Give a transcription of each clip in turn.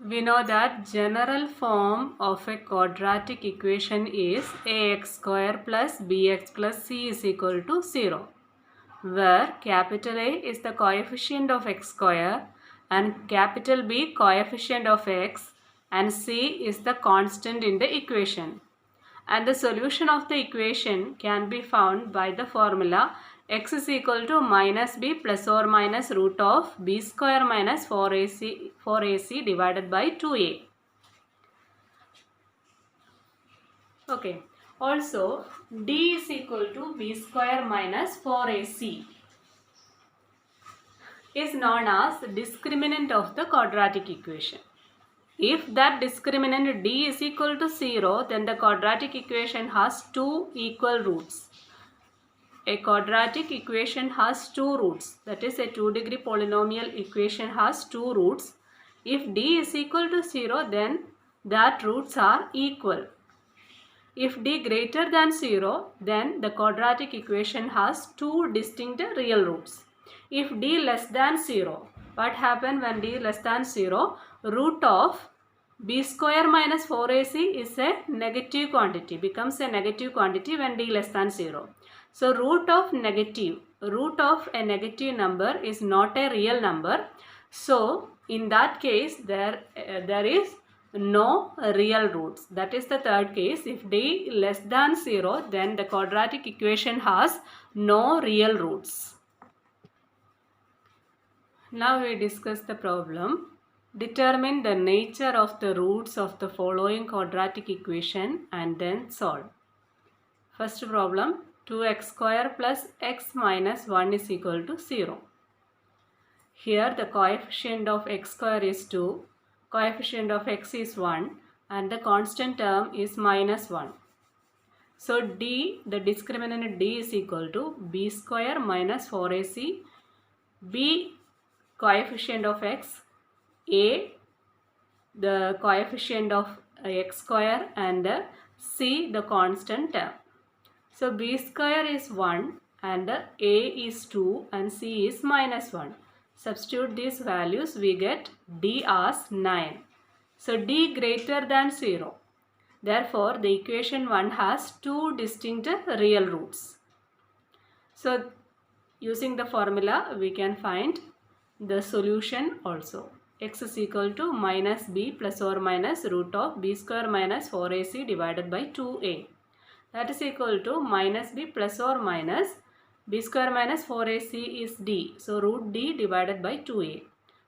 We know that general form of a quadratic equation is ax square plus bx plus c is equal to 0, where capital A is the coefficient of x square and capital B coefficient of x and c is the constant in the equation. And the solution of the equation can be found by the formula x is equal to minus b plus or minus root of b square minus 4ac divided by 2a. Okay. Also, d is equal to b square minus 4ac is known as the discriminant of the quadratic equation. If that discriminant d is equal to 0, then the quadratic equation has two equal roots. A quadratic equation has two roots. That is, a 2-degree polynomial equation has two roots. If d is equal to 0, then that roots are equal. If d greater than 0, then the quadratic equation has two distinct real roots. If d less than 0, what happens when d less than 0? Root of b square minus 4ac is a negative quantity, becomes a negative quantity when d less than 0. So root of a negative number is not a real number. So in that case there is no real roots. That is the third case. If d less than 0, then the quadratic equation has no real roots. Now we discuss the problem. Determine the nature of the roots of the following quadratic equation and then solve. First problem, 2x square plus x minus 1 is equal to 0. Here the coefficient of x square is 2, coefficient of x is 1 and the constant term is minus 1. So d, the discriminant d is equal to b square minus 4ac, b coefficient of x, a the coefficient of x square and c the constant term. So b square is 1 and a is 2 and c is minus 1. Substitute these values, we get d as 9. So d greater than 0. Therefore, the equation 1 has two distinct real roots. So using the formula, we can find the solution also. X is equal to minus b plus or minus root of b square minus 4ac divided by 2a. That is equal to minus b plus or minus b square minus 4ac is d. So root d divided by 2a.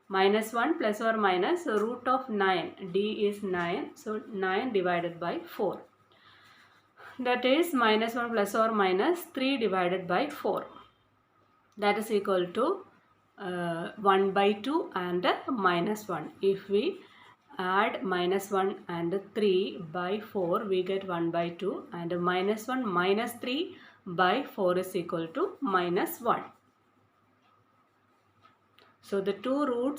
Minus 1 plus or minus root of 9. D is 9. So 9 divided by 4. That is minus 1 plus or minus 3 divided by 4. That is equal to 1 by 2 and minus 1. If we add minus 1 and 3 by 4, we get 1 by 2 and minus 1 minus 3 by 4 is equal to minus 1. So the two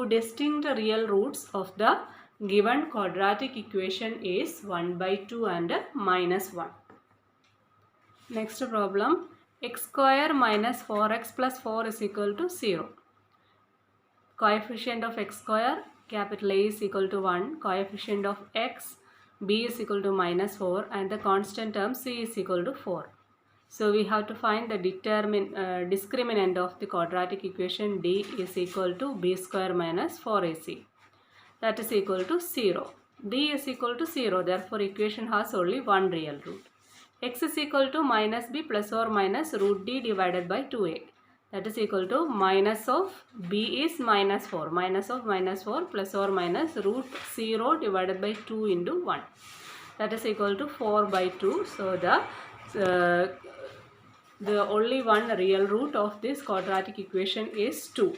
distinct real roots of the given quadratic equation is 1 by 2 and minus 1. Next problem, x square minus 4x plus 4 is equal to 0. Coefficient of x square, capital A is equal to 1, coefficient of x, b is equal to minus 4 and the constant term c is equal to 4. So we have to find the discriminant of the quadratic equation d is equal to b square minus 4ac. That is equal to 0. D is equal to 0, therefore equation has only one real root. X is equal to minus b plus or minus root d divided by 2a. That is equal to minus of b is minus 4. Minus of minus 4 plus or minus root 0 divided by 2 into 1. That is equal to 4 by 2. So the only one real root of this quadratic equation is 2.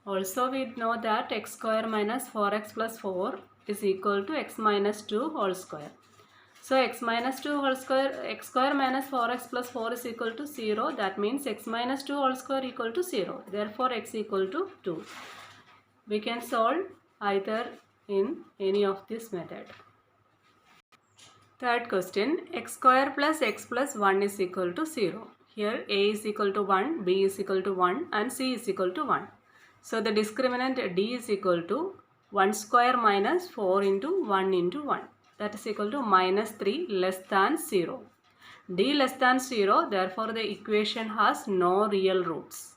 Also we know that x square minus 4x plus 4 is equal to x minus 2 whole square. So x minus 2 whole square, x square minus 4x plus 4 is equal to 0. That means x minus 2 whole square equal to 0. Therefore x equal to 2. We can solve either in any of this method. Third question, x square plus x plus 1 is equal to 0. Here a is equal to 1, b is equal to 1 and c is equal to 1. So the discriminant d is equal to 1 square minus 4 into 1 into 1. That is equal to minus 3 less than 0. D less than 0, therefore the equation has no real roots.